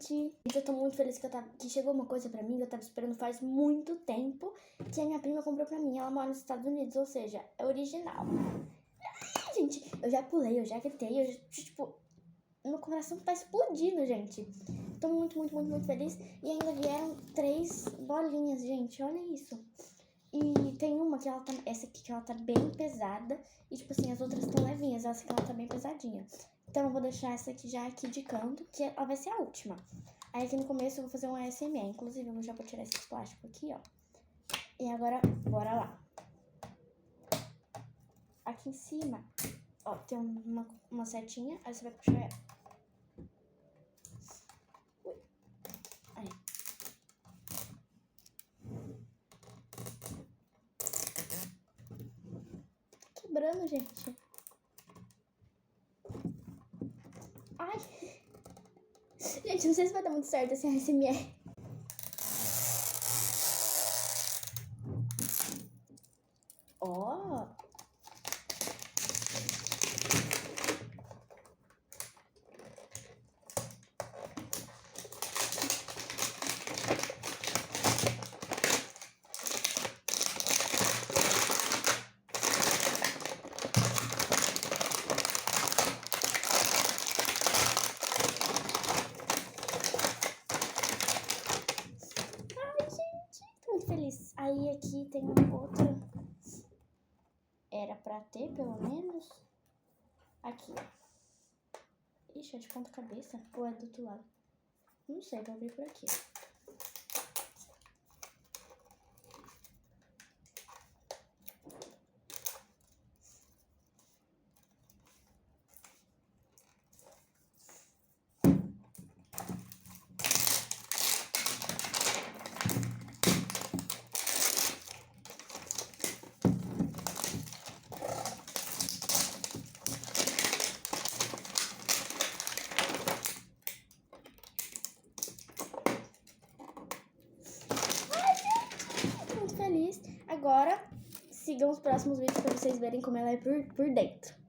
gente! Eu tô muito feliz que chegou uma coisa pra mim que eu tava esperando faz muito tempo, que a minha prima comprou pra mim. Ela mora nos Estados Unidos, ou seja, é original. Ai, gente, eu já pulei, eu já gritei, eu já, tipo, meu coração tá explodindo, gente. Tô muito, muito, muito, muito feliz. E ainda vieram 3 bolinhas, gente, olha isso. E tem uma que ela tá, essa aqui que ela tá bem pesada. E tipo assim, as outras estão levinhas, essa aqui ela tá bem pesadinha. Então eu vou deixar essa aqui já aqui de canto, que ela vai ser a última. Aí aqui no começo eu vou fazer um ASMR, inclusive eu já vou tirar esse plástico aqui, ó. E agora, bora lá. Aqui em cima, ó, tem uma setinha, aí você vai puxar ela. Aí. Quebrando, gente. Ai. Gente, não sei se vai dar muito certo esse ASMR. Ó. Muito feliz. Aí aqui tem uma outra. Era pra ter, pelo menos. Aqui, ó. Ixi, é de ponta cabeça? Ou é do outro lado? Não sei, vou abrir por aqui. Feliz. Agora, sigam os próximos vídeos pra vocês verem como ela é por dentro.